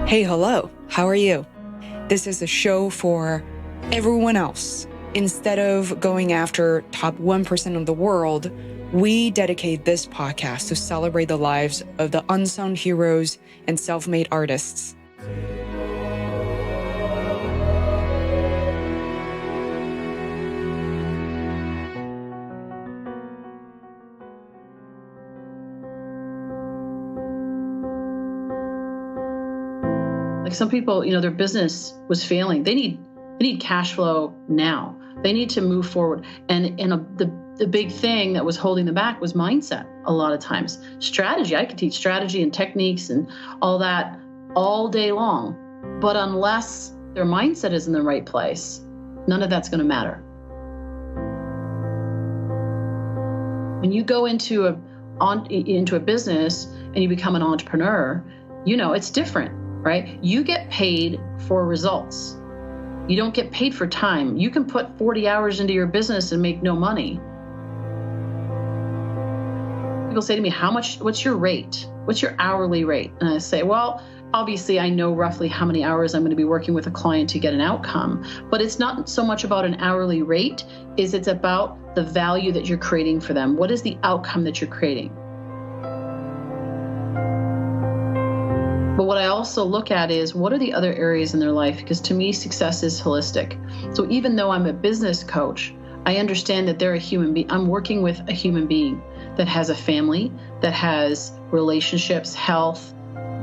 Hey, hello, how are you? This is a show for everyone else. Instead of going after top 1% of the world, we dedicate this podcast to celebrate the lives of the unsung heroes and self-made artists. Like some people, their business was failing. They need cash flow now. They need to move forward. And the big thing that was holding them back was mindset. A lot of times, strategy. I could teach strategy and techniques and all that all day long, but unless their mindset is in the right place, none of that's going to matter. When you go into a business and you become an entrepreneur, it's different. Right? You get paid for results. You don't get paid for time. You can put 40 hours into your business and make no money. People say to me, what's your rate? What's your hourly rate? And I say, well, obviously I know roughly how many hours I'm going to be working with a client to get an outcome, but it's not so much about an hourly rate, it's about the value that you're creating for them. What is the outcome that you're creating? But what I also look at is what are the other areas in their life? Because to me, success is holistic. So even though I'm a business coach, I understand that they're a human being. I'm working with a human being that has a family, that has relationships, health,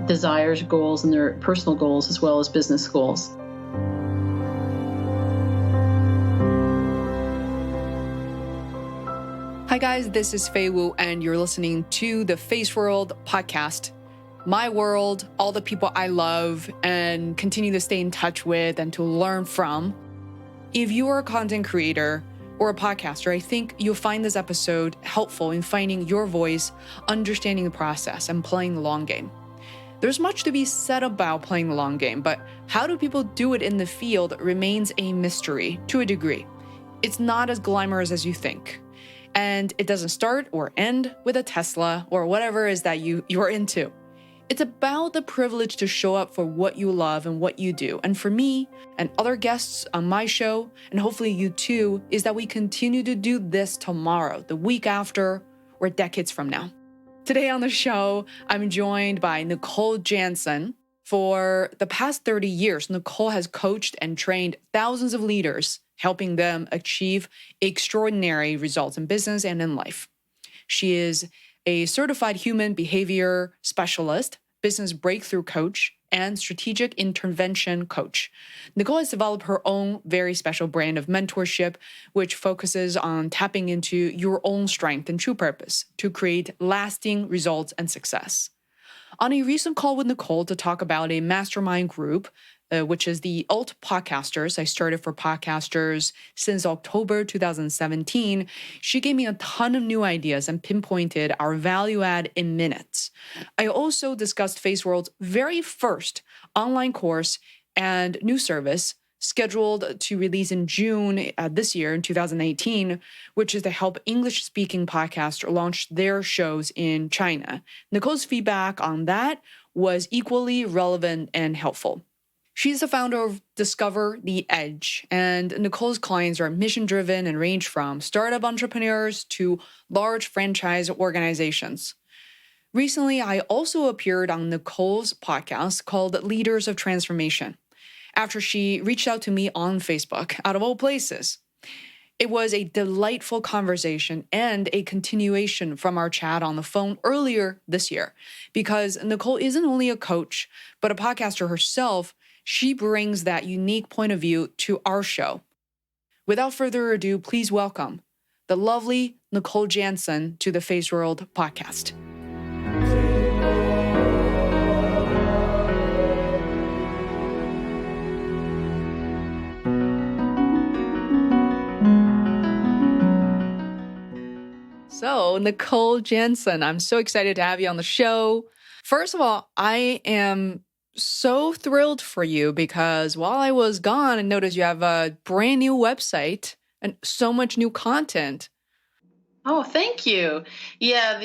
desires, goals, and their personal goals, as well as business goals. Hi guys, this is Fei Wu, and you're listening to the Feisworld podcast. My world, all the people I love and continue to stay in touch with and to learn from. If you are a content creator or a podcaster, I think you'll find this episode helpful in finding your voice, understanding the process, and playing the long game. There's much to be said about playing the long game, but how do people do it in the field remains a mystery to a degree. It's not as glamorous as you think. And it doesn't start or end with a Tesla or whatever it is that you're into. It's about the privilege to show up for what you love and what you do. And for me and other guests on my show, and hopefully you too, is that we continue to do this tomorrow, the week after, or decades from now. Today on the show, I'm joined by Nicole Jansen. For the past 30 years, Nicole has coached and trained thousands of leaders, helping them achieve extraordinary results in business and in life. She is a certified human behavior specialist, business breakthrough coach, and strategic intervention coach. Nicole has developed her own very special brand of mentorship, which focuses on tapping into your own strength and true purpose to create lasting results and success. On a recent call with Nicole to talk about a mastermind group, which is the altPodcasters. I started for podcasters since October 2017. She gave me a ton of new ideas and pinpointed our value add in minutes. I also discussed Feisworld's very first online course and new service scheduled to release in June this year in 2018, which is to help English-speaking podcasts launch their shows in China. Nicole's feedback on that was equally relevant and helpful. She's the founder of Discover the Edge, and Nicole's clients are mission-driven and range from startup entrepreneurs to large franchise organizations. Recently, I also appeared on Nicole's podcast called Leaders of Transformation, after she reached out to me on Facebook, out of all places. It was a delightful conversation and a continuation from our chat on the phone earlier this year, because Nicole isn't only a coach, but a podcaster herself. She brings that unique point of view to our show. Without further ado, please welcome the lovely Nicole Jansen to the Feisworld podcast. So, Nicole Jansen, I'm so excited to have you on the show. First of all, I am so thrilled for you because while I was gone, I noticed you have a brand new website and so much new content. Oh, thank you. Yeah,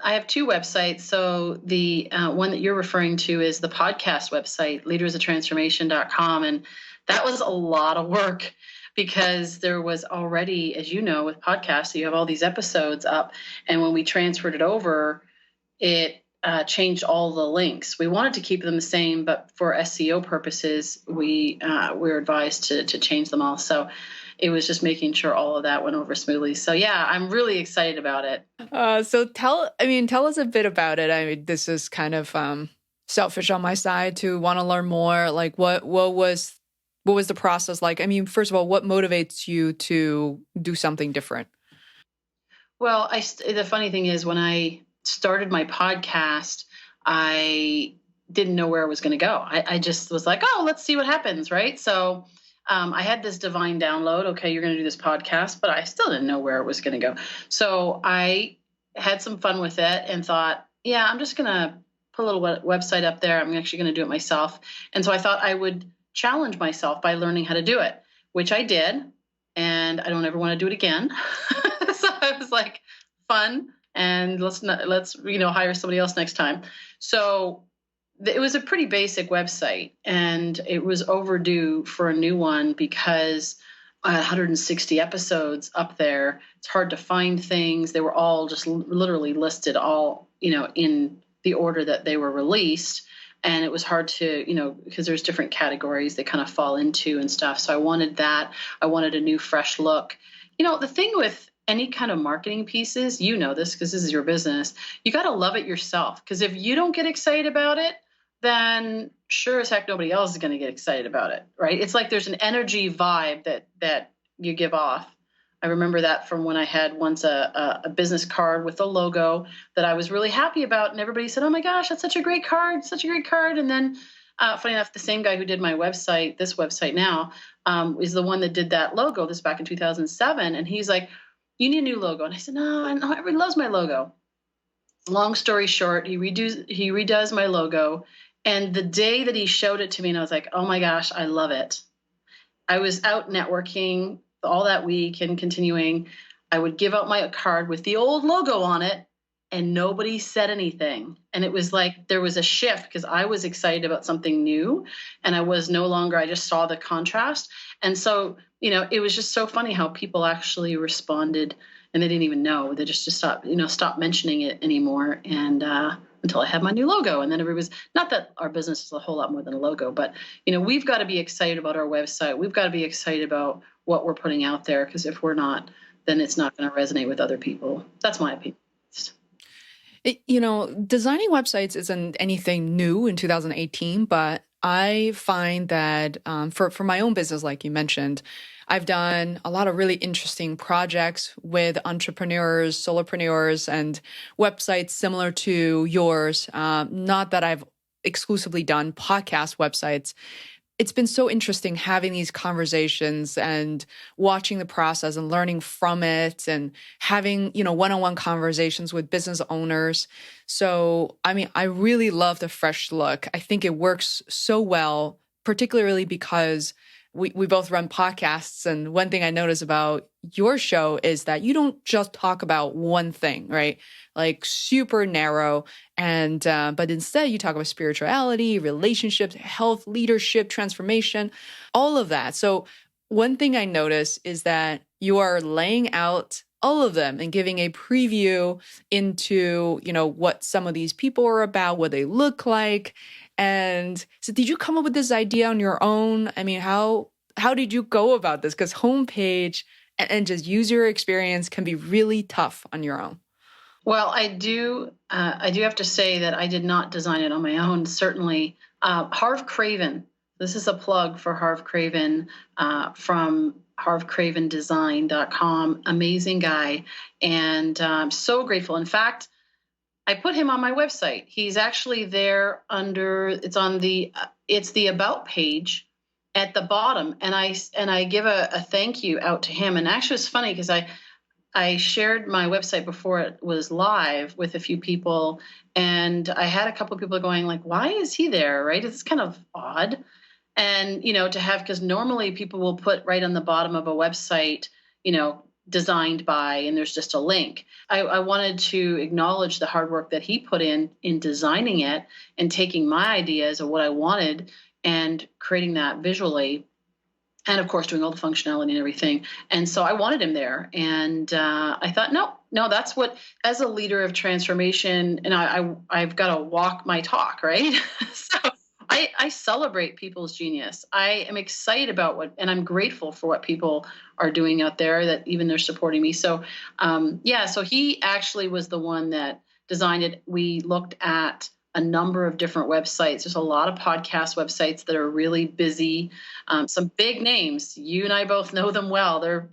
I have two websites. So the one that you're referring to is the podcast website, leadersoftransformation.com. And that was a lot of work because there was already, as you know, with podcasts, you have all these episodes up. And when we transferred it over, it changed all the links. We wanted to keep them the same, but for SEO purposes, we were advised to change them all. So it was just making sure all of that went over smoothly. So yeah, I'm really excited about it. So tell us a bit about it. I mean, this is kind of selfish on my side to want to learn more. Like, what was the process like? I mean, first of all, what motivates you to do something different? Well, the funny thing is, when I started my podcast, I didn't know where I was going to go. I just was like, oh, let's see what happens, right? So I had this divine download. Okay, you're going to do this podcast, but I still didn't know where it was going to go. So I had some fun with it and thought, yeah, I'm just going to put a little website up there. I'm actually going to do it myself. And so I thought I would challenge myself by learning how to do it, which I did. And I don't ever want to do it again. So I was like, fun, and let's hire somebody else next time. So it was a pretty basic website, and it was overdue for a new one because 160 episodes up there. It's hard to find things. They were all just literally listed all, in the order that they were released. And it was hard to, because there's different categories they kind of fall into and stuff. So I wanted that. I wanted a new, fresh look. The thing with any kind of marketing pieces, this because this is your business, you got to love it yourself. Because if you don't get excited about it, then sure as heck nobody else is going to get excited about it, right? It's like there's an energy vibe that you give off. I remember that from when I had once a business card with a logo that I was really happy about, and everybody said, "Oh my gosh, that's such a great card, such a great card." And then, funny enough, the same guy who did my website, this website now, is the one that did that logo. This back in 2007, and he's like, "You need a new logo," and I said, "No, everybody loves my logo." Long story short, he redoes my logo, and the day that he showed it to me, and I was like, "Oh my gosh, I love it." I was out networking all that week and continuing. I would give out my card with the old logo on it, and nobody said anything. And it was like there was a shift because I was excited about something new, and I was no longer, I just saw the contrast. And so, it was just so funny how people actually responded, and they didn't even know. They just stopped mentioning it anymore. And until I had my new logo. And then everybody's, not that our business is a whole lot more than a logo, but we've got to be excited about our website. We've got to be excited about what we're putting out there, because if we're not, then it's not going to resonate with other people. That's my opinion. Designing websites isn't anything new in 2018, but I find that for my own business, like you mentioned, I've done a lot of really interesting projects with entrepreneurs, solopreneurs, and websites similar to yours. Not that I've exclusively done podcast websites. It's been so interesting having these conversations and watching the process and learning from it and having, one-on-one conversations with business owners. So, I mean, I really love the fresh look. I think it works so well, particularly because we both run podcasts. And one thing I notice about your show is that you don't just talk about one thing, right? Like super narrow. And, but instead you talk about spirituality, relationships, health, leadership, transformation, all of that. So one thing I notice is that you are laying out all of them and giving a preview into, what some of these people are about, what they look like. And so did you come up with this idea on your own? I mean, how did you go about this? Because homepage and just user experience can be really tough on your own. Well, I do have to say that I did not design it on my own. Certainly, Harv Craven. This is a plug for Harv Craven from harvcravendesign.com. Amazing guy, and I'm so grateful. In fact, I put him on my website. He's actually there it's the About page at the bottom, and I give a thank you out to him. And actually, it's funny because I shared my website before it was live with a few people, and I had a couple of people going like, "Why is he there?" Right? It's kind of odd, and to have, because normally people will put right on the bottom of a website, designed by, and there's just a link. I wanted to acknowledge the hard work that he put in designing it and taking my ideas of what I wanted and creating that visually. And of course, doing all the functionality and everything. And so I wanted him there. And I thought, no, that's what, as a leader of transformation, and I've got to walk my talk, right? So I celebrate people's genius. I am excited about and I'm grateful for what people are doing out there, that even they're supporting me. So so he actually was the one that designed it. We looked at a number of different websites. There's a lot of podcast websites that are really busy. Some big names. You and I both know them well. They're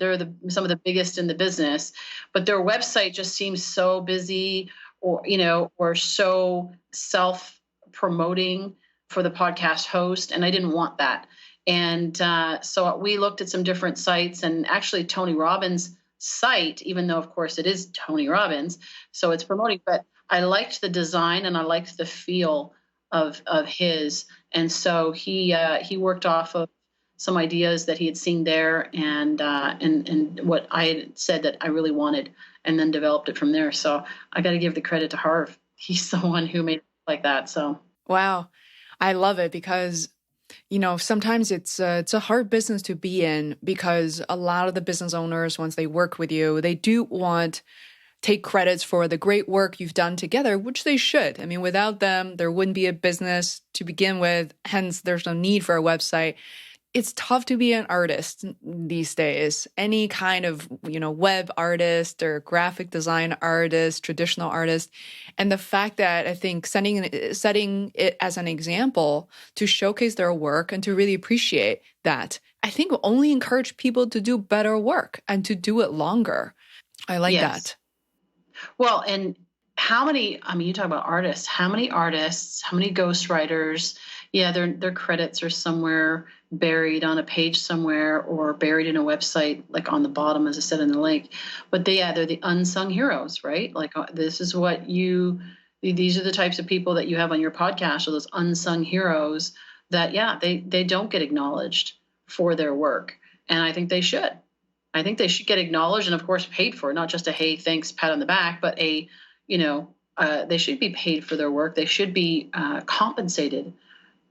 some of the biggest in the business, but their website just seems so busy, or so self-promoting for the podcast host, and I didn't want that. And so we looked at some different sites, and actually Tony Robbins' site, even though of course it is Tony Robbins, so it's promoting, but I liked the design and I liked the feel of his. And so he worked off of some ideas that he had seen there and what I had said that I really wanted, and then developed it from there. So I got to give the credit to Harv. He's the one who made it like that. So wow, I love it because sometimes it's a hard business to be in, because a lot of the business owners, once they work with you, they do want take credits for the great work you've done together, which they should. I mean, without them, there wouldn't be a business to begin with. Hence, there's no need for a website. It's tough to be an artist these days. Any kind of, web artist or graphic design artist, traditional artist. And the fact that I think setting it as an example to showcase their work and to really appreciate that, I think will only encourage people to do better work and to do it longer. I like that. Well, and you talk about artists, how many ghostwriters, their credits are somewhere buried on a page somewhere or buried in a website, like on the bottom, as I said in the link. But they're the unsung heroes, right? Like this is these are the types of people that you have on your podcast, or those unsung heroes that, they don't get acknowledged for their work. And I think they should. I think they should get acknowledged and, of course, paid for. Not just a hey, thanks, pat on the back, but they should be paid for their work. They should be compensated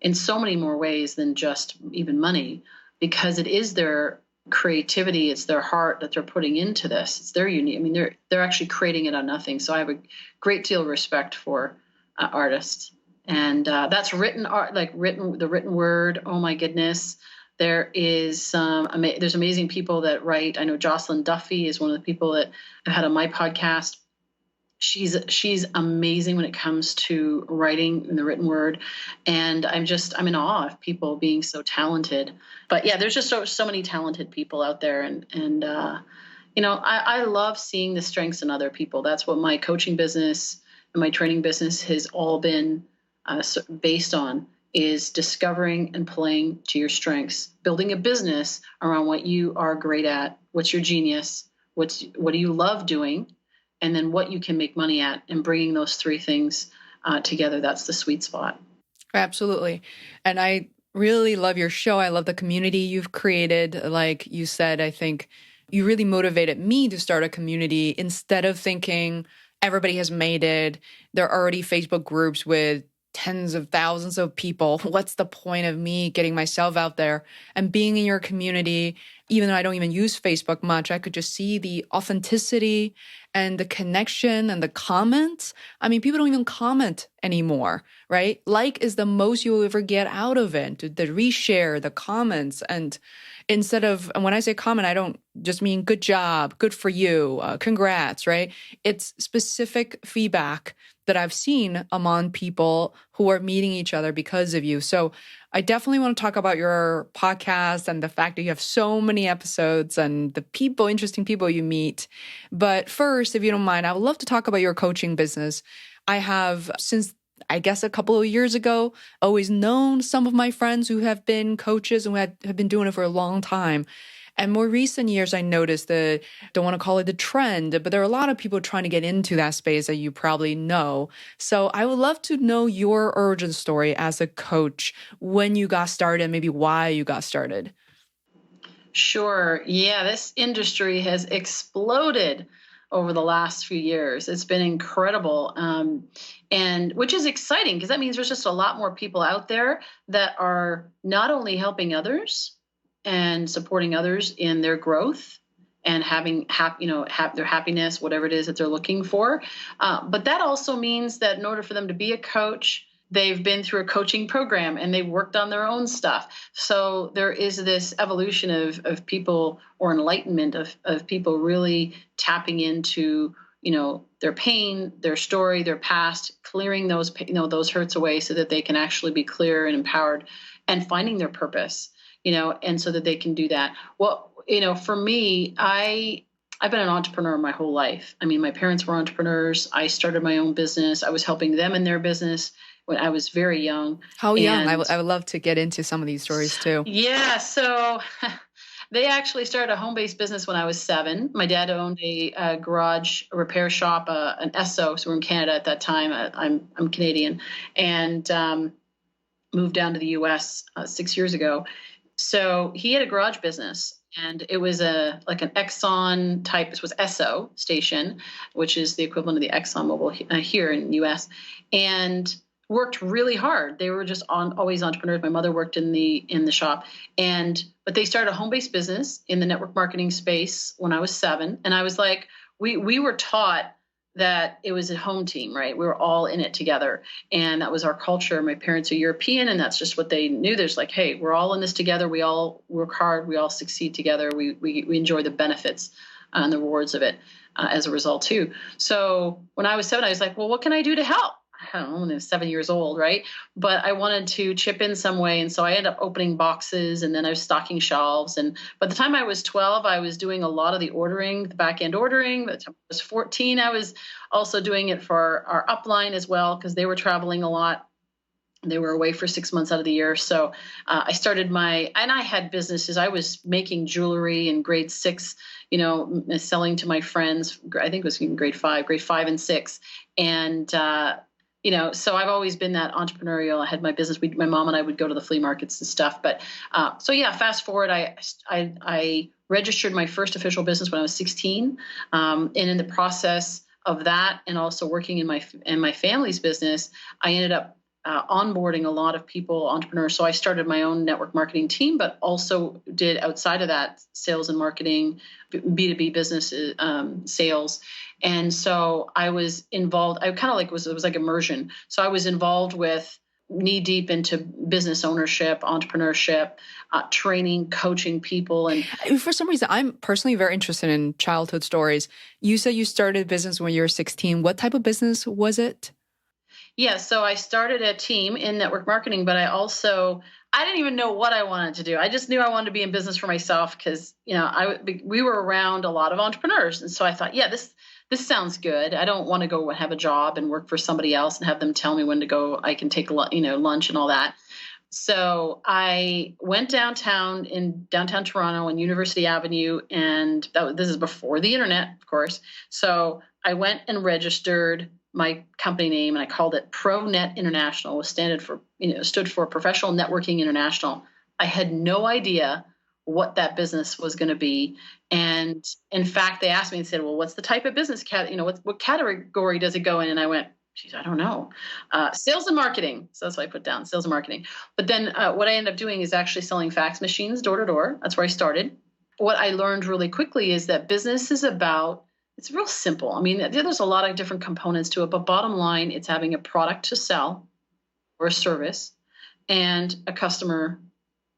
in so many more ways than just even money, because it is their creativity, it's their heart that they're putting into this. It's their unique. I mean, they're actually creating it on nothing. So I have a great deal of respect for artists, and that's written art, the written word. Oh my goodness. There's amazing people that write. I know Jocelyn Duffy is one of the people that I've had on my podcast. She's amazing when it comes to writing in the written word. And I'm in awe of people being so talented. But there's just so many talented people out there. And I love seeing the strengths in other people. That's what my coaching business and my training business has all been based on, is discovering and playing to your strengths, building a business around what you are great at, what's your genius, what do you love doing, and then what you can make money at, and bringing those three things together. That's the sweet spot. Absolutely. And I really love your show. I love the community you've created. Like you said, I think you really motivated me to start a community instead of thinking everybody has made it. There are already Facebook groups with tens of thousands of people. What's the point of me getting myself out there? And being in your community, even though I don't even use Facebook much, I could just see the authenticity and the connection and the comments. I mean, people don't even comment anymore, right? Like is the most you'll ever get out of it. The reshare, the comments. And and when I say comment, I don't just mean good job, good for you, congrats, right? It's specific feedback that I've seen among people who are meeting each other because of you. So I definitely want to talk about your podcast and the fact that you have so many episodes and the interesting people you meet. But first, if you don't mind, I would love to talk about your coaching business. I have, since I guess a couple of years ago, always known some of my friends who have been coaches and have been doing it for a long time. And more recent years, I noticed that, don't want to call it the trend, but there are a lot of people trying to get into that space that you probably know. So I would love to know your origin story as a coach, when you got started, and maybe why you got started. Sure. Yeah, this industry has exploded over the last few years. It's been incredible. And which is exciting because that means there's just a lot more people out there that are not only helping others and supporting others in their growth and having their happiness, whatever it is that they're looking for. But that also means that in order for them to be a coach, they've been through a coaching program and they've worked on their own stuff. So there is this evolution of people, or enlightenment of people really tapping into, their pain, their story, their past, clearing those hurts away so that they can actually be clear and empowered and finding their purpose, and so that they can do that. Well, for me, I've been an entrepreneur my whole life. I mean, my parents were entrepreneurs. I started my own business. I was helping them in their business when I was very young. How young? I would love to get into some of these stories too. Yeah. So they actually started a home-based business when I was 7. My dad owned a garage repair shop, an Esso. So we're in Canada at that time. I'm Canadian, and moved down to the U.S. 6 years ago. So he had a garage business. And it was like an Exxon type. This was Esso station, which is the equivalent of the Exxon Mobil here in the U.S. And worked really hard. They were just always entrepreneurs. My mother worked in the shop, but they started a home-based business in the network marketing space when I was 7. And I was like, we were taught that it was a home team, right? We were all in it together. And that was our culture. My parents are European, and that's just what they knew. There's like, hey, we're all in this together. We all work hard. We all succeed together. We enjoy the benefits and the rewards of it as a result too. So when I was 7, I was like, well, what can I do to help? I don't know, when I was 7 years old, right? But I wanted to chip in some way. And so I ended up opening boxes, and then I was stocking shelves. And by the time I was 12, I was doing a lot of the ordering, the back end ordering. By the time I was 14, I was also doing it for our upline as well, because they were traveling a lot. They were away for 6 months out of the year. So I started and I had businesses. I was making jewelry in grade 6, selling to my friends. I think it was in grade 5 and 6. And, so I've always been that entrepreneurial. I had my business. My mom and I would go to the flea markets and stuff. But fast forward, I registered my first official business when I was 16. And in the process of that, and also working in my family's business, I ended up onboarding a lot of people, entrepreneurs. So I started my own network marketing team, but also did outside of that sales and marketing, B2B business sales. And so I was involved. I kind of it was like immersion. So I was involved with knee deep into business ownership, entrepreneurship, training, coaching people. And for some reason, I'm personally very interested in childhood stories. You said you started a business when you were 16. What type of business was it? Yeah, so I started a team in network marketing, but I didn't even know what I wanted to do. I just knew I wanted to be in business for myself because, we were around a lot of entrepreneurs. And so I thought, yeah, this sounds good. I don't want to go have a job and work for somebody else and have them tell me when to go. I can take, lunch and all that. So I went in downtown Toronto on University Avenue, and this is before the internet, of course. So I went and registered my company name, and I called it ProNet International, was stood for Professional Networking International. I had no idea what that business was going to be. And in fact, they asked me and said, well, what's the type of business what category does it go in? And I went, geez, I don't know. Sales and marketing. So that's what I put down, sales and marketing. But then what I ended up doing is actually selling fax machines door to door. That's where I started. What I learned really quickly is that business is it's real simple. I mean, there's a lot of different components to it, but bottom line, it's having a product to sell or a service and a customer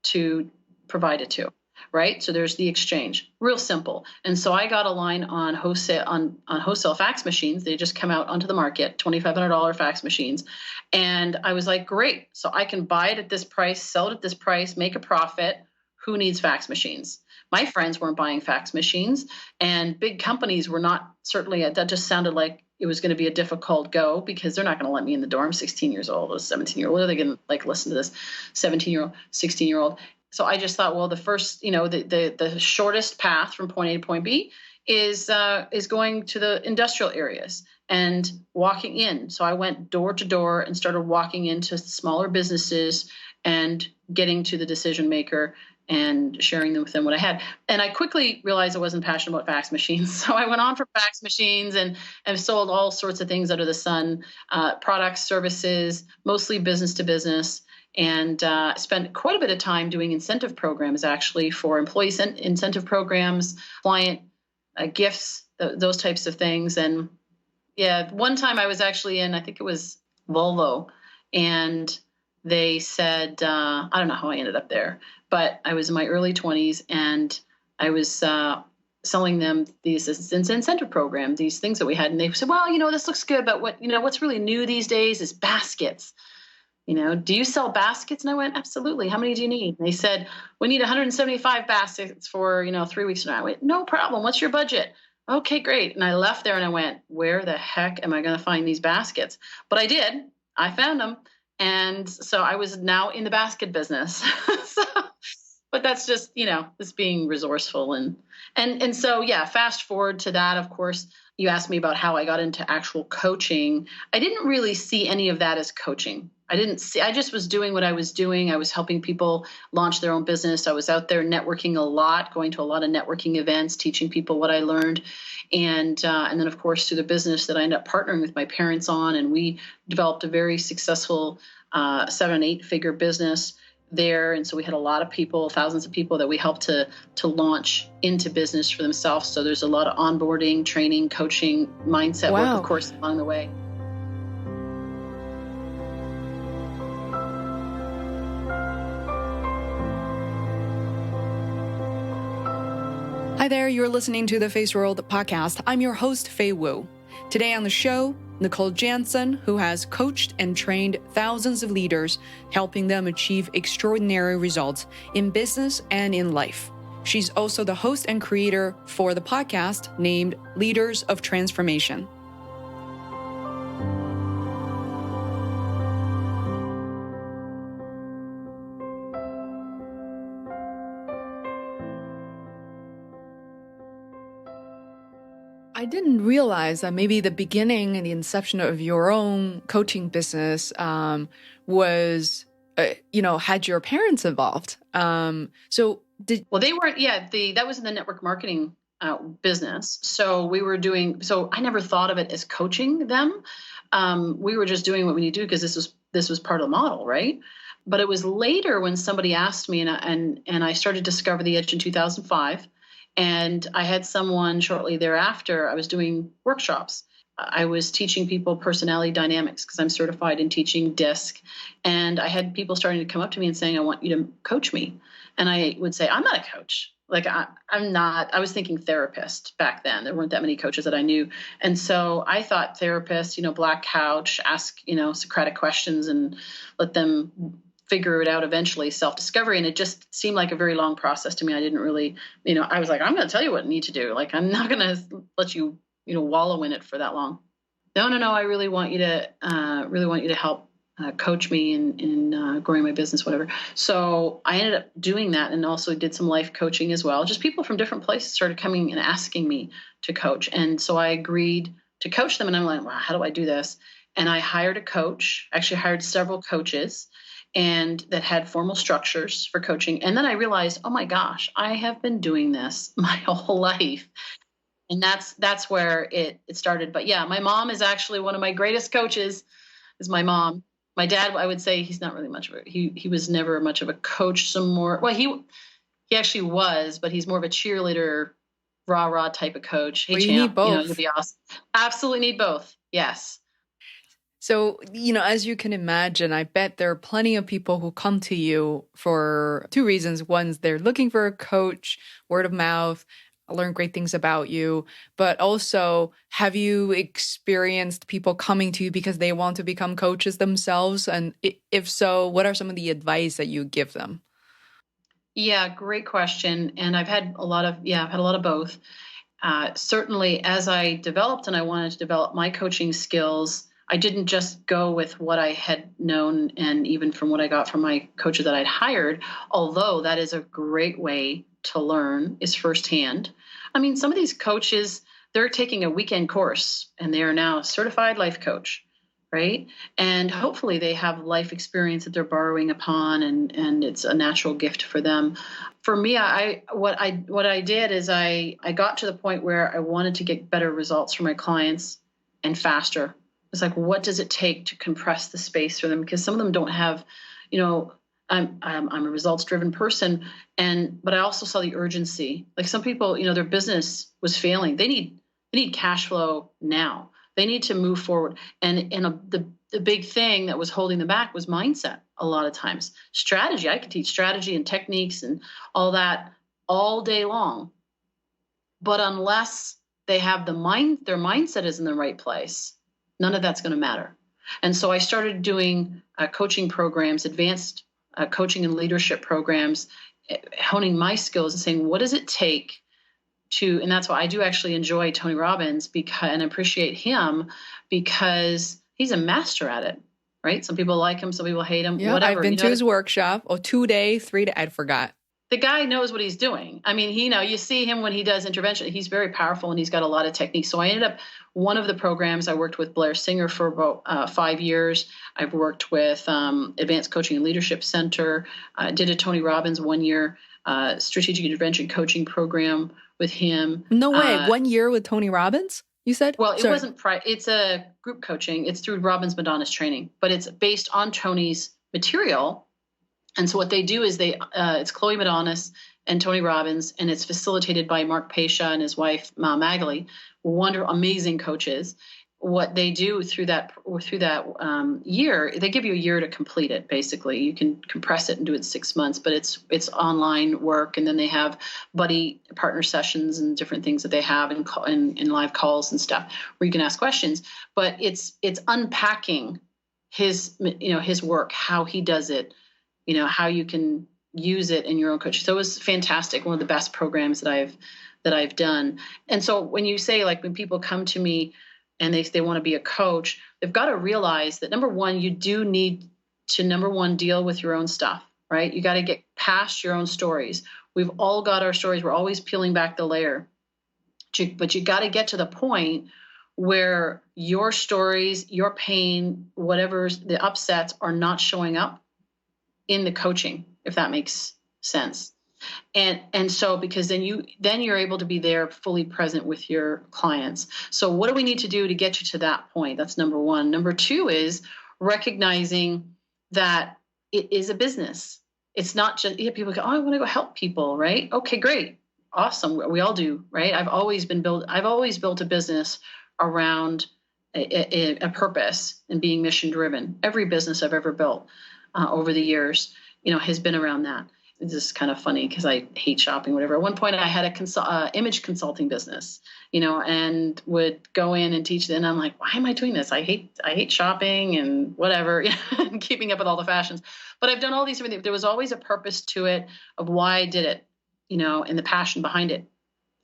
to provide it to, right? So there's the exchange, real simple. And so I got a line on wholesale fax machines. They just come out onto the market, $2,500 fax machines. And I was like, great. So I can buy it at this price, sell it at this price, make a profit. Who needs fax machines? My friends weren't buying fax machines, and big companies were not. Certainly, that just sounded like it was going to be a difficult go because they're not going to let me in the door. I'm 16 years old, or 17-year-old. What are they going to listen to this 17-year-old, 16-year-old? So I just thought, well, the first, the shortest path from point A to point B is going to the industrial areas and walking in. So I went door to door and started walking into smaller businesses and getting to the decision maker and sharing them with them what I had. And I quickly realized I wasn't passionate about fax machines. So I went on for fax machines and sold all sorts of things under the sun, products, services, mostly business to business, and spent quite a bit of time doing incentive programs, actually, for employee incentive programs, client gifts, those types of things. And yeah, one time I was actually in, I think it was Volvo, and they said, I don't know how I ended up there, but I was in my early 20s and I was selling them these incentive program, these things that we had. And they said, well, this looks good, but what's really new these days is baskets. Do you sell baskets? And I went, absolutely. How many do you need? And they said, we need 175 baskets for, 3 weeks from now. I went, no problem. What's your budget? Okay, great. And I left there and I went, where the heck am I going to find these baskets? But I did. I found them. And so I was now in the basket business. But that's just, just being resourceful. And so, yeah, fast forward to that, of course, you asked me about how I got into actual coaching. I didn't really see any of that as coaching. I just was doing what I was doing. I was helping people launch their own business. I was out there networking a lot, going to a lot of networking events, teaching people what I learned. And then, of course, through the business that I ended up partnering with my parents on, and we developed a very successful 7 8-figure business there. And so we had a lot of people, thousands of people that we helped to launch into business for themselves. So there's a lot of onboarding, training, coaching, mindset work, of course, along the way. Hi there, you're listening to the Feisworld podcast. I'm your host, Fei Wu. Today on the show, Nicole Jansen, who has coached and trained thousands of leaders, helping them achieve extraordinary results in business and in life. She's also the host and creator for the podcast named Leaders of Transformation. I didn't realize that maybe the beginning and the inception of your own coaching business was, had your parents involved. Well, they weren't. Yeah, that was in the network marketing business. So So I never thought of it as coaching them. We were just doing what we need to do because this was part of the model, right? But it was later when somebody asked me, and I started to Discover the Edge in 2005. And I had someone shortly thereafter, I was doing workshops. I was teaching people personality dynamics because I'm certified in teaching DISC. And I had people starting to come up to me and saying, I want you to coach me. And I would say, I'm not a coach. I'm not. I was thinking therapist back then. There weren't that many coaches that I knew. And so I thought therapist, black couch, ask, Socratic questions and let them figure it out eventually, self-discovery. And it just seemed like a very long process to me. I didn't really, I was like, I'm going to tell you what you need to do. I'm not going to let you, wallow in it for that long. No. I really want you to help coach me in growing my business, whatever. So I ended up doing that and also did some life coaching as well. Just people from different places started coming and asking me to coach. And so I agreed to coach them. And I'm like, wow, how do I do this? And I hired a coach, actually hired several coaches, and that had formal structures for coaching. And then I realized, oh my gosh, I have been doing this my whole life. And that's where it started. But yeah, my mom is actually one of my greatest coaches, is my mom. My dad, I would say he's not really much of he was never much of a coach. He actually was, but he's more of a cheerleader, rah type of coach. Hey, well, champ, you need both. You'll be awesome. Absolutely need both. Yes. So, as you can imagine, I bet there are plenty of people who come to you for two reasons. One's they're looking for a coach, word of mouth, learn great things about you. But also, have you experienced people coming to you because they want to become coaches themselves? And if so, what are some of the advice that you give them? Yeah, great question. And I've had a lot of both. Certainly, as I developed and I wanted to develop my coaching skills, I didn't just go with what I had known and even from what I got from my coaches that I'd hired, although that is a great way to learn is firsthand. I mean, some of these coaches, they're taking a weekend course and they are now a certified life coach. right? And hopefully they have life experience that they're borrowing upon, and it's a natural gift for them. For me, what I did is I got to the point where I wanted to get better results for my clients and faster. It's like, what does it take to compress the space for them? Because some of them don't have, I'm a results driven person, but I also saw the urgency. Like some people, their business was failing. They need cash flow now. They need to move forward. And the big thing that was holding them back was mindset. A lot of times, strategy. I could teach strategy and techniques and all that all day long, but unless they have their mindset is in the right place, none of that's going to matter. And so I started doing coaching programs, advanced coaching and leadership programs, honing my skills and saying, what does it take to, and that's why I do actually enjoy Tony Robbins and appreciate him, because he's a master at it, right? Some people like him, some people hate him, whatever. I've been to his workshop, 2 days, 3 days, I forgot. The guy knows what he's doing. I mean, you see him when he does intervention, he's very powerful and he's got a lot of techniques. So I ended up, one of the programs, I worked with Blair Singer for about 5 years. I've worked with Advanced Coaching and Leadership Center. I did a Tony Robbins 1 year strategic intervention coaching program with him. No way. 1 year with Tony Robbins, you said? Well, it wasn't, it's a group coaching. It's through Robbins Madonna's training, but it's based on Tony's material. And so what they do is it's Chloe Madonis and Tony Robbins, and it's facilitated by Mark Pasha and his wife, Ma Magali, amazing coaches. What they do through that year, they give you a year to complete it. Basically, you can compress it and do it in 6 months, but it's online work, and then they have buddy partner sessions and different things that they have in live calls and stuff where you can ask questions. But it's unpacking his work, how he does it, how you can use it in your own coaching. So it was fantastic. One of the best programs that I've done. And so when you say, like, when people come to me and they want to be a coach, they've got to realize that, number one, you do need to, deal with your own stuff, right? You got to get past your own stories. We've all got our stories. We're always peeling back the layer. But you got to get to the point where your stories, your pain, whatever the upsets are not showing up in the coaching, if that makes sense. And so, because then you're able to be there fully present with your clients. So what do we need to do to get you to that point? That's number one. Number two is recognizing that it is a business. It's not just, people go, oh, I want to go help people, right? Okay, great. Awesome. We all do, right? I've always built a business around a purpose and being mission driven. Every business I've ever built over the years, has been around that. It's just kind of funny because I hate shopping, whatever. At one point I had a image consulting business, and would go in and teach it. And I'm like, why am I doing this? I hate shopping and whatever, and keeping up with all the fashions. But I've done all these different things. There was always a purpose to it of why I did it, and the passion behind it.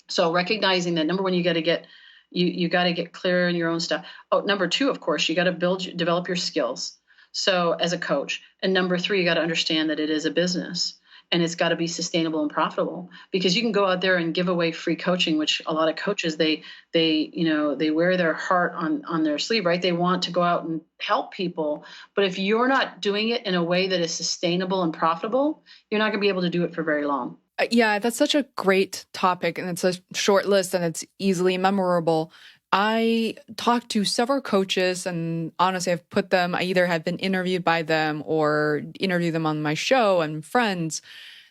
So recognizing that, number one, you got to get clear in your own stuff. Oh, number two, of course, you got to develop your skills. So as a coach, and number three, you got to understand that it is a business. And it's got to be sustainable and profitable, because you can go out there and give away free coaching, which a lot of coaches, they wear their heart on their sleeve, right? They want to go out and help people. But if you're not doing it in a way that is sustainable and profitable, you're not going to be able to do it for very long. Yeah, that's such a great topic, and it's a short list and it's easily memorable. I talked to several coaches, and honestly, I either have been interviewed by them or interviewed them on my show and friends.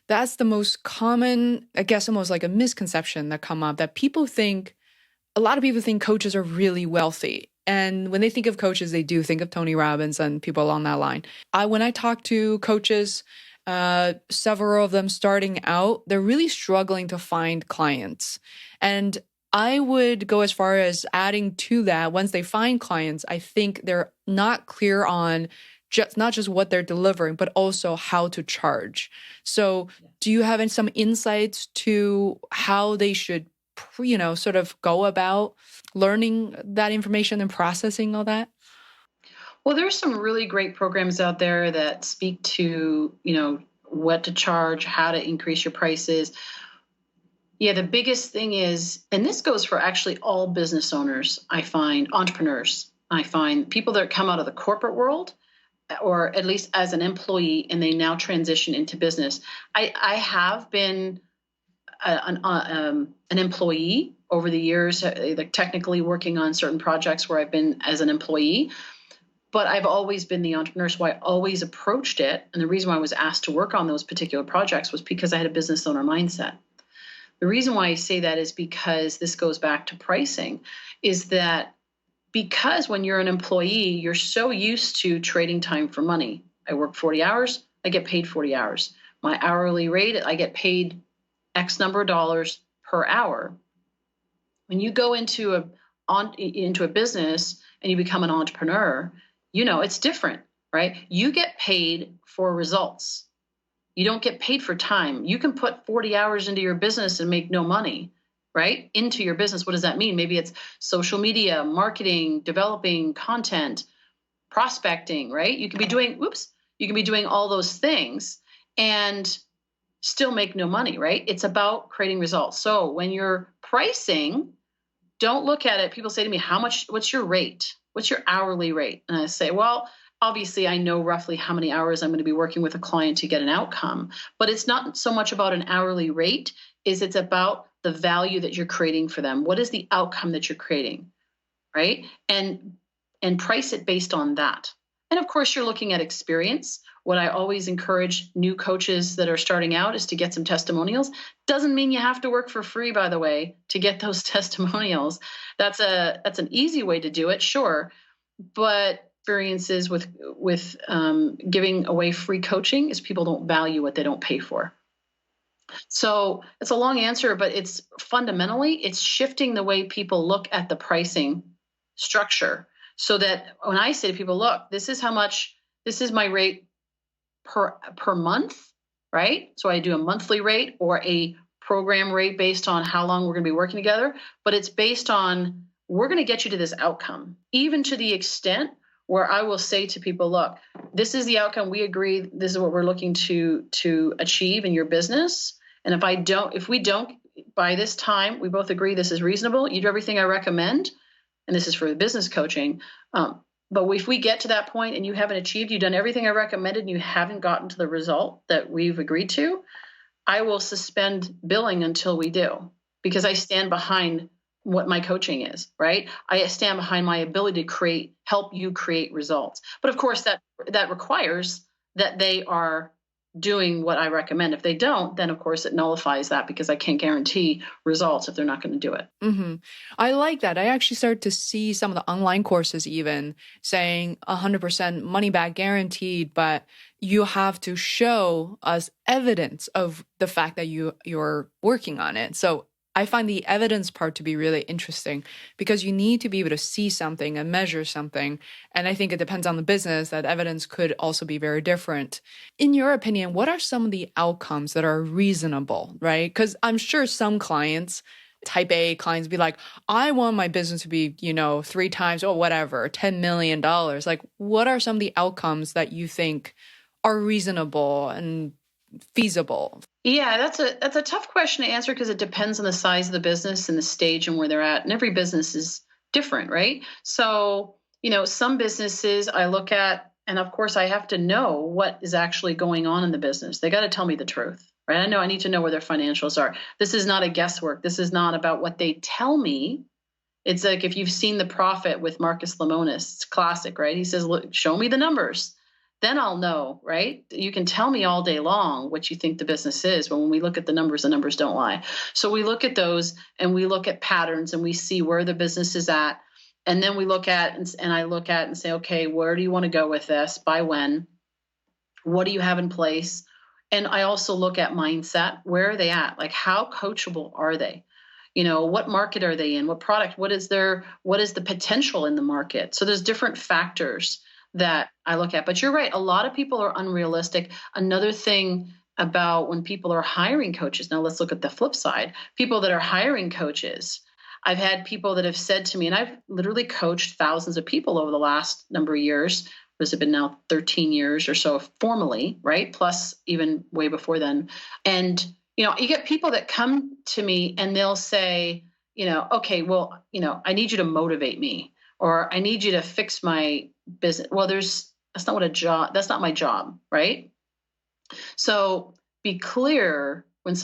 That's the most common, I guess, almost like a misconception that come up, that a lot of people think coaches are really wealthy. And when they think of coaches, they do think of Tony Robbins and people along that line. When I talk to coaches, several of them starting out, they're really struggling to find clients. And I would go as far as adding to that, once they find clients, I think they're not clear on not just what they're delivering, but also how to charge. So do you have some insights to how they should, sort of go about learning that information and processing all that? Well, there's some really great programs out there that speak to, what to charge, how to increase your prices. Yeah, the biggest thing is, and this goes for actually all business owners, I find, entrepreneurs. I find people that come out of the corporate world, or at least as an employee, and they now transition into business. I have been an employee over the years, like technically working on certain projects where I've been as an employee, but I've always been the entrepreneur. So I always approached it. And the reason why I was asked to work on those particular projects was because I had a business owner mindset. The reason why I say that is because this goes back to pricing, is that because when you're an employee, you're so used to trading time for money. I work 40 hours, I get paid 40 hours. My hourly rate, I get paid X number of dollars per hour. When you go into a business and you become an entrepreneur, it's different, right? You get paid for results. You don't get paid for time. You can put 40 hours into your business and make no money, right? Into your business. What does that mean? Maybe it's social media, marketing, developing content, prospecting, right? You can be doing all those things and still make no money, right? It's about creating results. So when you're pricing, don't look at it. People say to me, what's your rate? What's your hourly rate? And I say, well, obviously I know roughly how many hours I'm going to be working with a client to get an outcome, but it's not so much about an hourly rate, it's about the value that you're creating for them. What is the outcome that you're creating, right? And price it based on that. And of course, you're looking at experience. What I always encourage new coaches that are starting out is to get some testimonials. Doesn't mean you have to work for free, by the way, to get those testimonials. That's an easy way to do it, sure. But experiences with giving away free coaching is people don't value what they don't pay for. So it's a long answer, but it's shifting the way people look at the pricing structure, so that when I say to people, look, this is my rate per month, right? So I do a monthly rate or a program rate based on how long we're going to be working together, but it's based on, we're going to get you to this outcome, even to the extent where I will say to people, look, this is the outcome. We agree. This is what we're looking to achieve in your business. And if we don't by this time, we both agree this is reasonable. You do everything I recommend. And this is for the business coaching. But if we get to that point and you haven't achieved, you've done everything I recommended and you haven't gotten to the result that we've agreed to, I will suspend billing until we do, because I stand behind what my coaching is, right? I stand behind my ability to help you create results. But of course, that requires that they are doing what I recommend. If they don't, then of course it nullifies that, because I can't guarantee results if they're not going to do it. Mm-hmm. I like that. I actually started to see some of the online courses even saying 100% money back guaranteed, but you have to show us evidence of the fact that you're working on it. So I find the evidence part to be really interesting, because you need to be able to see something and measure something. And I think it depends on the business. That evidence could also be very different. In your opinion, what are some of the outcomes that are reasonable, right? Because I'm sure some clients, type A clients, be like, I want my business to be, 3 times or whatever, $10 million. Like, what are some of the outcomes that you think are reasonable and feasible? Yeah, that's a tough question to answer, because it depends on the size of the business and the stage and where they're at. And every business is different, right? So, some businesses I look at, and of course I have to know what is actually going on in the business. They got to tell me the truth, right? I need to know where their financials are. This is not a guesswork. This is not about what they tell me. It's like, if you've seen The Profit with Marcus Lemonis, it's classic, right? He says, look, show me the numbers. Then I'll know, right? You can tell me all day long what you think the business is, but when we look at the numbers don't lie. So we look at those and we look at patterns and we see where the business is at. And then we look at, and I look at and say, okay, where do you want to go with this? By when? What do you have in place? And I also look at mindset. Where are they at? Like, how coachable are they? What market are they in? What product? What is the potential in the market? So there's different factors that I look at. But you're right. A lot of people are unrealistic. Another thing about when people are hiring coaches, now let's look at the flip side. People that are hiring coaches, I've had people that have said to me, and I've literally coached thousands of people over the last number of years. This has been now 13 years or so formally, right? Plus even way before then. And, you get people that come to me and they'll say, okay, well, I need you to motivate me. or I need you to fix my business. Well, that's not my job, right? So be clear when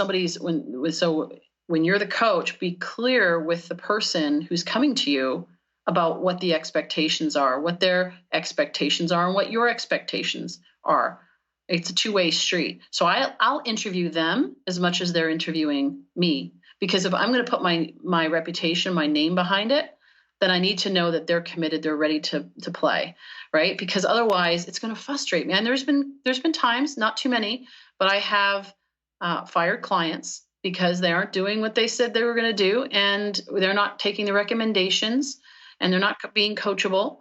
you're the coach, be clear with the person who's coming to you about what the expectations are, what their expectations are, and what your expectations are. It's a two-way street. So I'll interview them as much as they're interviewing me, because if I'm going to put my reputation, my name behind it, then I need to know that they're committed, they're ready to play, right? Because otherwise it's going to frustrate me. And there's been times, not too many, but I have fired clients because they aren't doing what they said they were going to do, and they're not taking the recommendations, and they're not being coachable.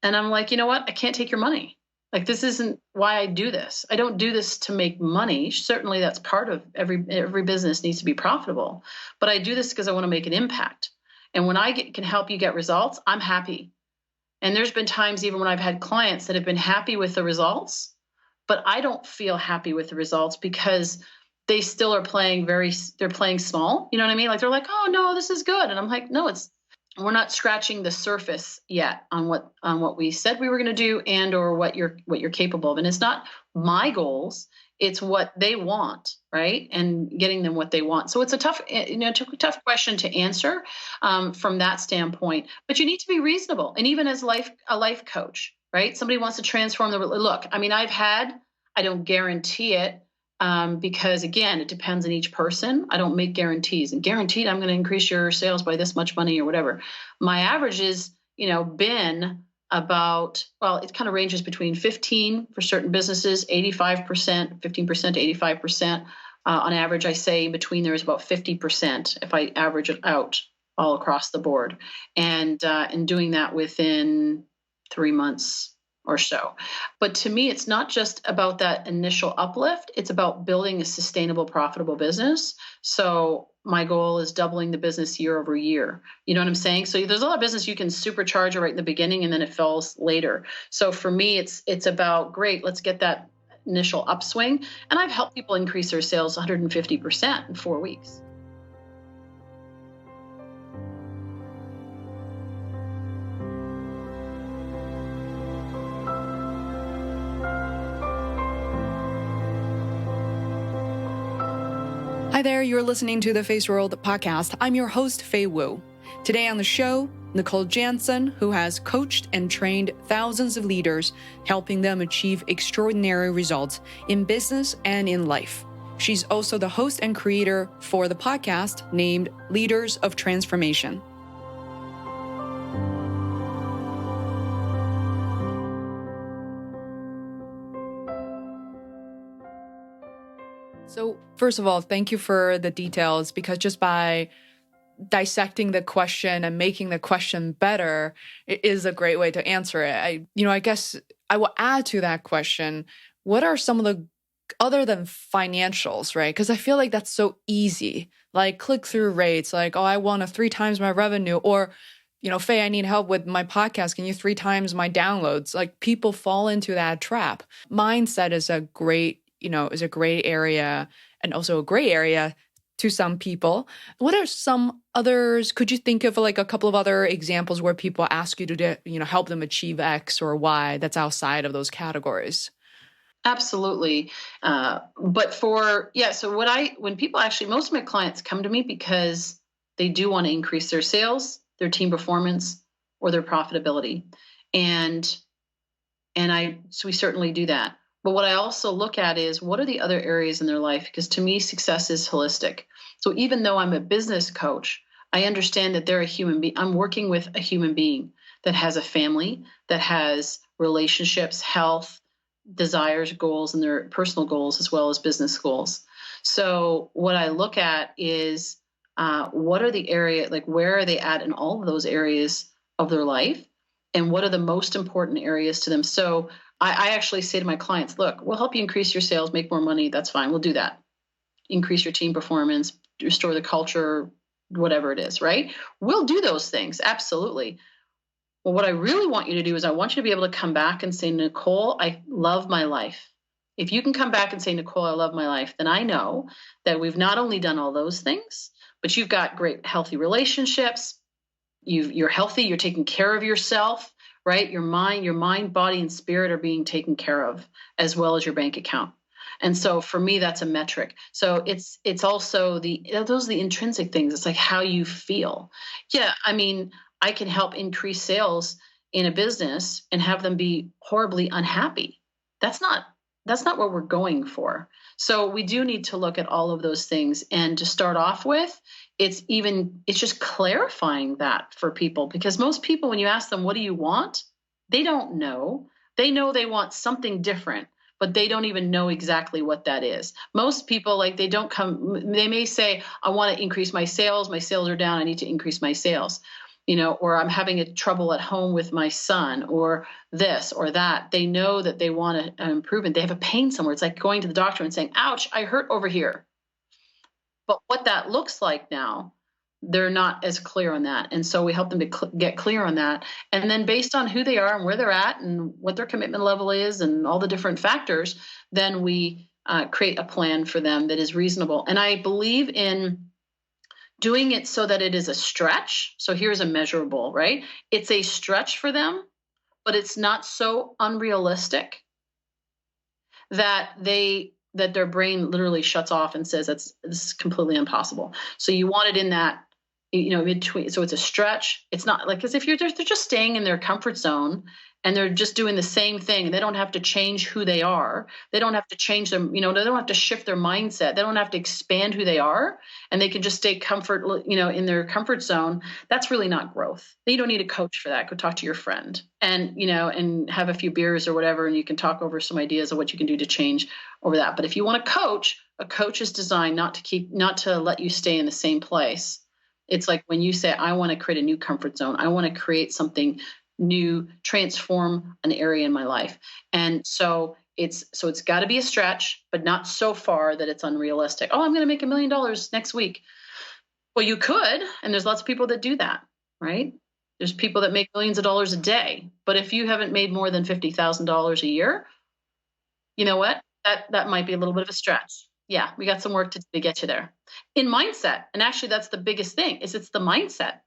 And I'm like, you know what? I can't take your money. Like, this isn't why I do this. I don't do this to make money. Certainly that's part of every business needs to be profitable, but I do this because I want to make an impact. And when I can help you get results, I'm happy. And there's been times even when I've had clients that have been happy with the results, but I don't feel happy with the results because they still are they're playing small. You know what I mean? Like, they're like, oh no, this is good. And I'm like, no, we're not scratching the surface yet on what we said we were going to do and or what you're capable of. And it's not my goals, it's what they want, right? And getting them what they want. So it's a tough question to answer from that standpoint. But you need to be reasonable. And even as a life coach, right? Somebody wants to transform look. I mean, I don't guarantee it. Because again, it depends on each person. I don't make guarantees, and guaranteed I'm going to increase your sales by this much money or whatever. My average is, been about, well, it kind of ranges between 15 for certain businesses, 15% to 85%. On average, I say between there is about 50% if I average it out all across the board, and doing that within 3 months or so. But to me, it's not just about that initial uplift. It's about building a sustainable, profitable business. So my goal is doubling the business year over year. You know what I'm saying? So there's a lot of business you can supercharge it right in the beginning and then it falls later. So for me, it's about, great, let's get that initial upswing. And I've helped people increase their sales 150% in 4 weeks. Hi there, you're listening to the Feisworld podcast. I'm your host, Fei Wu. Today on the show, Nicole Jansen, who has coached and trained thousands of leaders, helping them achieve extraordinary results in business and in life. She's also the host and creator for the podcast named Leaders of Transformation. So first of all, thank you for the details, because just by dissecting the question and making the question better is a great way to answer it. I guess I will add to that question, what are some of the, other than financials, right? Because I feel like that's so easy, like click-through rates, like, oh, I want to 3 times my revenue, or, Faye, I need help with my podcast. Can you 3 times my downloads? Like, people fall into that trap. Mindset is a great area, and also a gray area to some people. What are some others? Could you think of like a couple of other examples where people ask you to, help them achieve X or Y that's outside of those categories? Absolutely. So when people actually, most of my clients come to me because they do want to increase their sales, their team performance, or their profitability. So we certainly do that. But what I also look at is, what are the other areas in their life? Because to me, success is holistic. So even though I'm a business coach, I understand that they're a human being. I'm working with a human being that has a family, that has relationships, health, desires, goals, and their personal goals, as well as business goals. So what I look at is, what are the areas, like where are they at in all of those areas of their life? And what are the most important areas to them? So I actually say to my clients, look, we'll help you increase your sales, make more money. That's fine. We'll do that. Increase your team performance, restore the culture, whatever it is, right? We'll do those things. Absolutely. Well, what I really want you to do is I want you to be able to come back and say, Nicole, I love my life. If you can come back and say, Nicole, I love my life, then I know that we've not only done all those things, but you've got great, healthy relationships. you're healthy, you're taking care of yourself, right? Your mind, body, and spirit are being taken care of, as well as your bank account. And so for me, that's a metric. So it's also those are the intrinsic things. It's like how you feel. Yeah, I mean, I can help increase sales in a business and have them be horribly unhappy. That's not what we're going for. So we do need to look at all of those things. And to start off with, it's just clarifying that for people, because most people, when you ask them, what do you want? They don't know. They know they want something different, but they don't even know exactly what that is. Most people, they may say, I want to increase my sales. My sales are down. I need to increase my sales, or I'm having a trouble at home with my son, or this or that. They know that they want an improvement. They have a pain somewhere. It's like going to the doctor and saying, ouch, I hurt over here. But what that looks like now, they're not as clear on that. And so we help them to get clear on that. And then based on who they are and where they're at and what their commitment level is and all the different factors, then we create a plan for them that is reasonable. And I believe in doing it so that it is a stretch. So here's a measurable, right? It's a stretch for them, but it's not so unrealistic that their brain literally shuts off and says this is completely impossible. So you want it in that, between. So it's a stretch. It's not like, because if they're just staying in their comfort zone and they're just doing the same thing, they don't have to change who they are. They don't have to change them. They don't have to shift their mindset. They don't have to expand who they are, and they can just stay in their comfort zone. That's really not growth. You don't need a coach for that. Go talk to your friend and have a few beers or whatever, and you can talk over some ideas of what you can do to change over that. But if you want a coach is designed not to let you stay in the same place. It's like when you say, I want to create a new comfort zone. I want to create something new, transform an area in my life. And so it's got to be a stretch, but not so far that it's unrealistic. Oh, I'm going to make $1 million next week. Well, you could, and there's lots of people that do that, right? There's people that make millions of dollars a day. But if you haven't made more than $50,000 a year, you know what? That might be a little bit of a stretch. Yeah, we got some work to get you there. In mindset, and actually that's the biggest thing, is it's the mindset.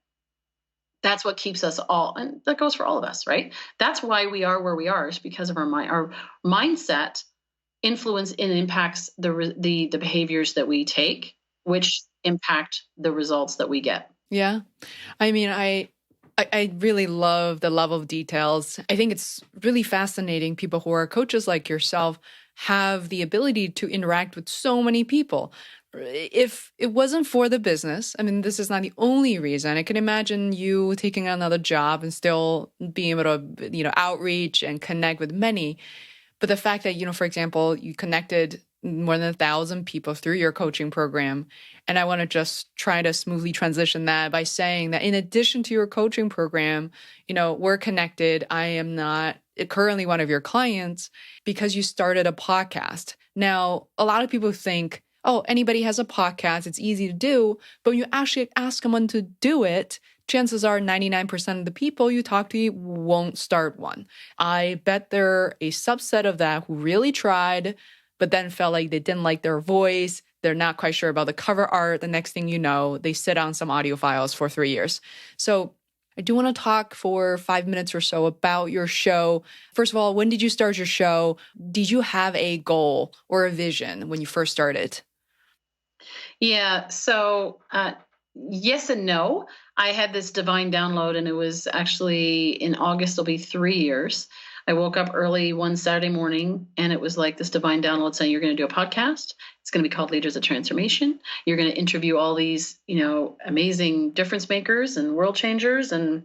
That's what keeps us all, and that goes for all of us, right? That's why we are where we are, is because of our mindset influence and impacts the behaviors that we take, which impact the results that we get. Yeah. I mean, I really love the level of details. I think it's really fascinating. People who are coaches like yourself have the ability to interact with so many people. If it wasn't for the business, I mean, this is not the only reason. I can imagine you taking another job and still being able to, outreach and connect with many. But the fact that, for example, you connected more than 1,000 people through your coaching program. And I want to just try to smoothly transition that by saying that in addition to your coaching program, we're connected. I am not currently one of your clients because you started a podcast. Now, a lot of people think, oh, anybody has a podcast, it's easy to do. But when you actually ask someone to do it, chances are 99% of the people you talk to won't start one. I bet there are a subset of that who really tried, but then felt like they didn't like their voice. They're not quite sure about the cover art. The next thing you know, they sit on some audio files for 3 years. So I do want to talk for 5 minutes or so about your show. First of all, when did you start your show? Did you have a goal or a vision when you first started? Yeah. So yes and no. I had this divine download, and it was actually in August, it'll be 3 years. I woke up early one Saturday morning, and it was like this divine download saying, you're going to do a podcast. It's going to be called Leaders of Transformation. You're going to interview all these, amazing difference makers and world changers and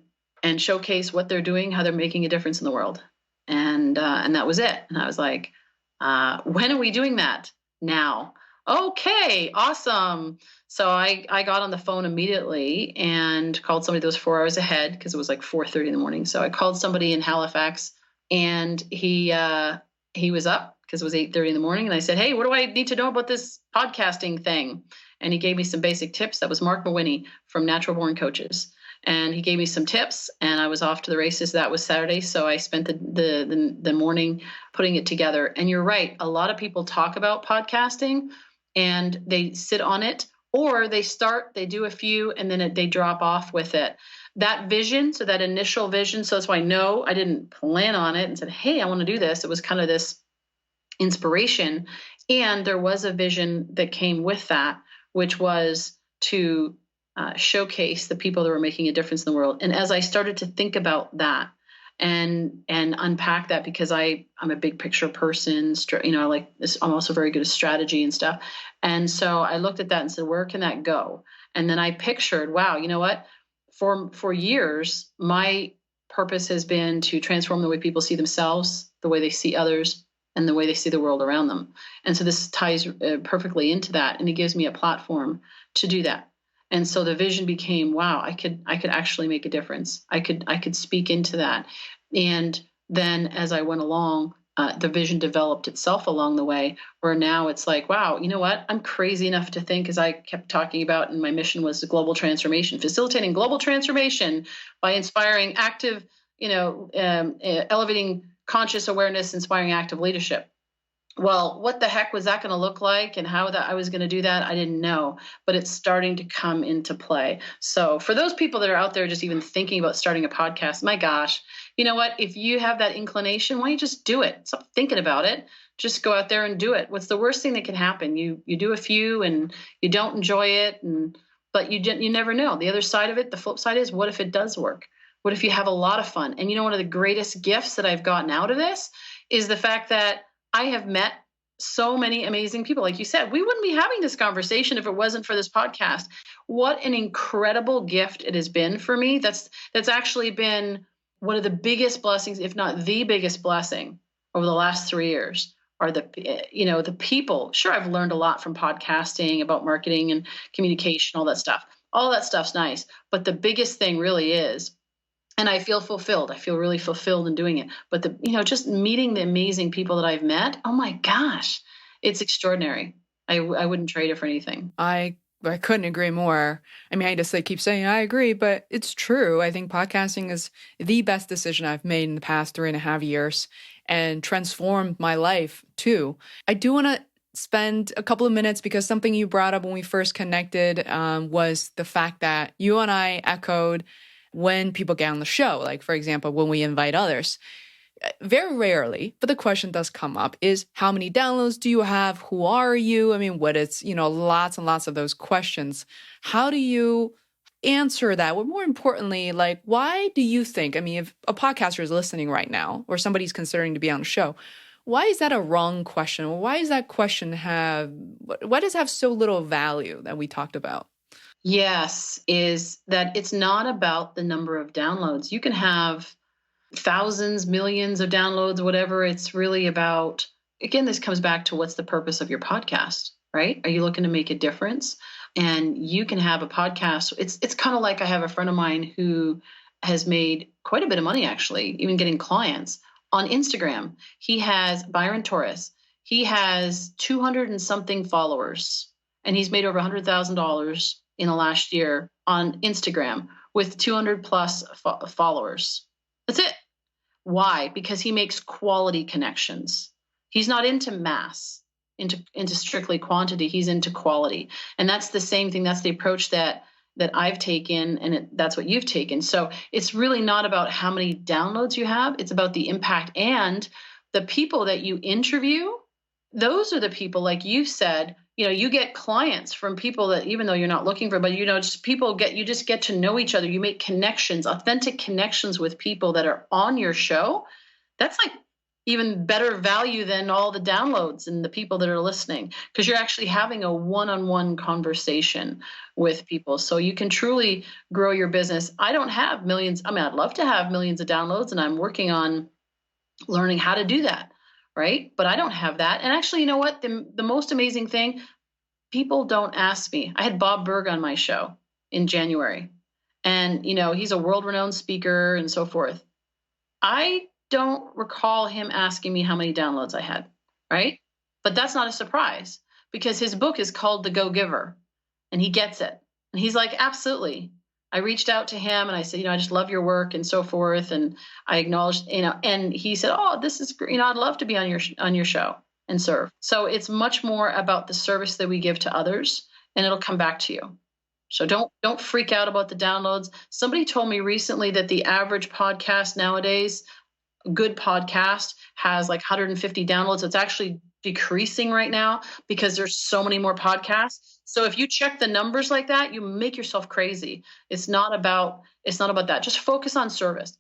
showcase what they're doing, how they're making a difference in the world. And that was it. And I was like, when are we doing that? Now. Okay, awesome. So I got on the phone immediately and called somebody that was 4 hours ahead, because it was like 4:30 in the morning. So I called somebody in Halifax, and he was up because it was 8:30 in the morning. And I said, hey, what do I need to know about this podcasting thing? And he gave me some basic tips. That was Mark Mawinney from Natural Born Coaches. And he gave me some tips, and I was off to the races. That was Saturday. So I spent the morning putting it together. And you're right. A lot of people talk about podcasting and they sit on it, or they do a few and then they drop off with it. that vision, so that initial vision, so that's why no, I didn't plan on it and said, hey, I want to do this. It was kind of this inspiration. And there was a vision that came with that, which was to showcase the people that were making a difference in the world. And as I started to think about that and unpack that, because I'm a big picture person, I like this. I'm also very good at strategy and stuff. And so I looked at that and said, where can that go? And then I pictured, wow, you know what? For years, my purpose has been to transform the way people see themselves, the way they see others, and the way they see the world around them. And so this ties perfectly into that, and it gives me a platform to do that. And so the vision became, wow, I could actually make a difference. I could speak into that. And then as I went along, the vision developed itself along the way, where now it's like, wow, you know what? I'm crazy enough to think, as I kept talking about, and my mission was the global transformation, facilitating global transformation by inspiring active, elevating conscious awareness, inspiring active leadership. Well, what the heck was that going to look like, and how that I was going to do that? I didn't know, but it's starting to come into play. So for those people that are out there just even thinking about starting a podcast, my gosh, you know what? If you have that inclination, why don't you just do it? Stop thinking about it. Just go out there and do it. What's the worst thing that can happen? You do a few and you don't enjoy it, but you never know. The other side of it, the flip side is, what if it does work? What if you have a lot of fun? And one of the greatest gifts that I've gotten out of this is the fact that I have met so many amazing people. Like you said, we wouldn't be having this conversation if it wasn't for this podcast. What an incredible gift it has been for me. That's actually been one of the biggest blessings, if not the biggest blessing, over the last 3 years. Are the people. Sure, I've learned a lot from podcasting about marketing and communication, all that stuff. All that stuff's nice. But the biggest thing really is, and I feel fulfilled. I feel really fulfilled in doing it. But just meeting the amazing people that I've met, oh my gosh, it's extraordinary. I wouldn't trade it for anything. I couldn't agree more. I mean, I just keep saying I agree, but it's true. I think podcasting is the best decision I've made in the past 3.5 years, and transformed my life too. I do want to spend a couple of minutes, because something you brought up when we first connected was the fact that you and I echoed when people get on the show. Like, for example, when we invite others. Very rarely, but the question does come up, is how many downloads do you have? Who are you? I mean, lots and lots of those questions. How do you answer that? Well, more importantly, why do you think, if a podcaster is listening right now, or somebody's considering to be on a show, why is that a wrong question? Why does that question why does it have so little value that we talked about? Yes, is that it's not about the number of downloads. You can have thousands, millions of downloads, whatever. It's really about, again, this comes back to, what's the purpose of your podcast, right? Are you looking to make a difference? And you can have a podcast. It's kind of like, I have a friend of mine who has made quite a bit of money, actually, even getting clients on Instagram. He has Byron Torres. He has 200 and something followers, and he's made over $100,000 in the last year on Instagram with 200 plus followers. That's it. Why? Because he makes quality connections. He's not into mass, into strictly quantity. He's into quality. And that's the same thing. That's the approach that I've taken, and that's what you've taken. So it's really not about how many downloads you have. It's about the impact, and the people that you interview. Those are the people, like you said, you get clients from people that, even though you're not looking for, but just people you just get to know each other. You make connections, authentic connections with people that are on your show. That's like even better value than all the downloads and the people that are listening, because you're actually having a one-on-one conversation with people. So you can truly grow your business. I don't have millions. I'd love to have millions of downloads, and I'm working on learning how to do that. Right? But I don't have that. And actually, you know what? The most amazing thing, people don't ask me. I had Bob Berg on my show in January, and, he's a world-renowned speaker and so forth. I don't recall him asking me how many downloads I had, right? But that's not a surprise, because his book is called The Go-Giver, and he gets it. And he's like, absolutely. I reached out to him and I said, I just love your work and so forth. And I acknowledged, and he said, oh, this is great. I'd love to be on your show and serve. So it's much more about the service that we give to others, and it'll come back to you. So don't freak out about the downloads. Somebody told me recently that the average podcast nowadays, a good podcast, has like 150 downloads. It's actually decreasing right now because there's so many more podcasts. So if you check the numbers like that, you make yourself crazy. It's not about that. Just focus on service.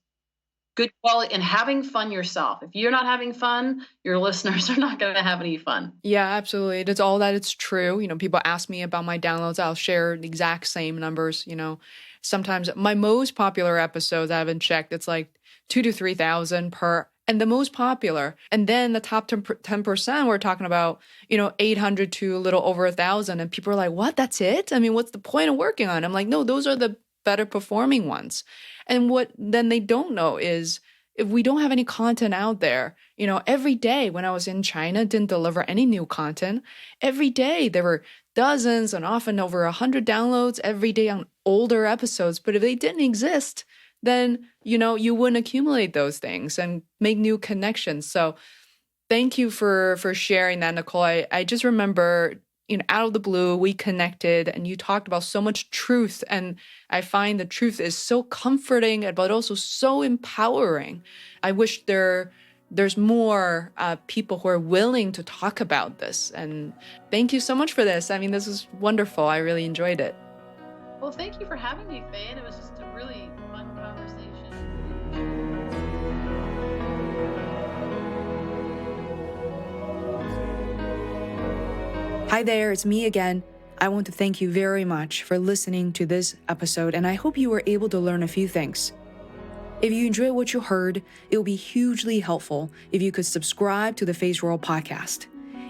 Good quality and having fun yourself. If you're not having fun, your listeners are not going to have any fun. Yeah, absolutely. It's all that it's true. People ask me about my downloads. I'll share the exact same numbers. Sometimes my most popular episodes, I haven't checked, it's like 2,000 to 3,000 per, and the most popular. And then the top 10%, we're talking about, 800 to a little over 1,000. And people are like, what? That's it? I mean, what's the point of working on it? I'm like, no, those are the better performing ones. And what then they don't know is if we don't have any content out there, every day when I was in China, didn't deliver any new content. Every day there were dozens and often over 100 downloads every day on older episodes. But if they didn't exist, then, you wouldn't accumulate those things and make new connections. So thank you for sharing that, Nicole. I just remember, out of the blue, we connected and you talked about so much truth. And I find the truth is so comforting, but also so empowering. I wish there's more people who are willing to talk about this. And thank you so much for this. I mean, this is wonderful. I really enjoyed it. Well, thank you for having me, Faye. And it was just a really fun conversation. Hi there, it's me again. I want to thank you very much for listening to this episode, and I hope you were able to learn a few things. If you enjoyed what you heard, it would be hugely helpful if you could subscribe to the Feisworld podcast.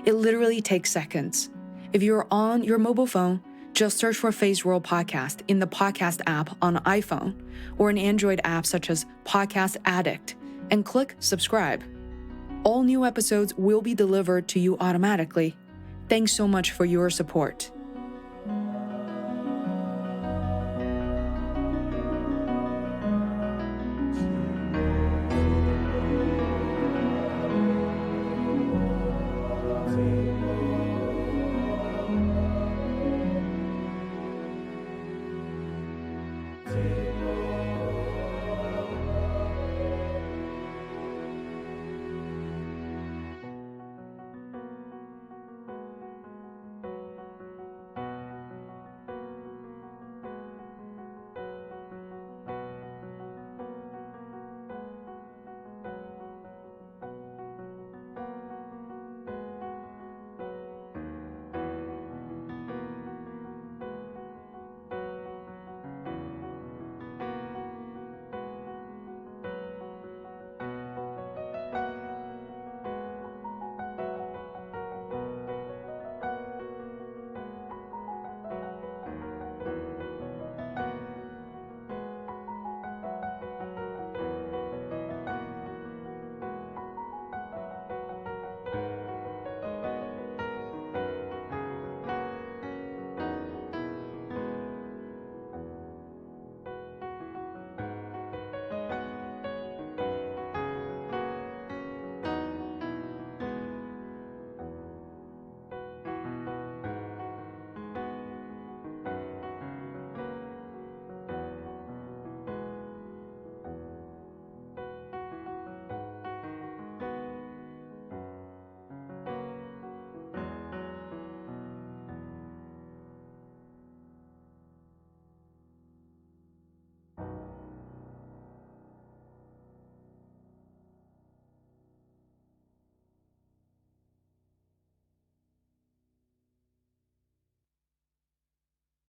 It literally takes seconds. If you're on your mobile phone, just search for Feisworld Podcast in the podcast app on iPhone or an Android app such as Podcast Addict and click subscribe. All new episodes will be delivered to you automatically. Thanks so much for your support.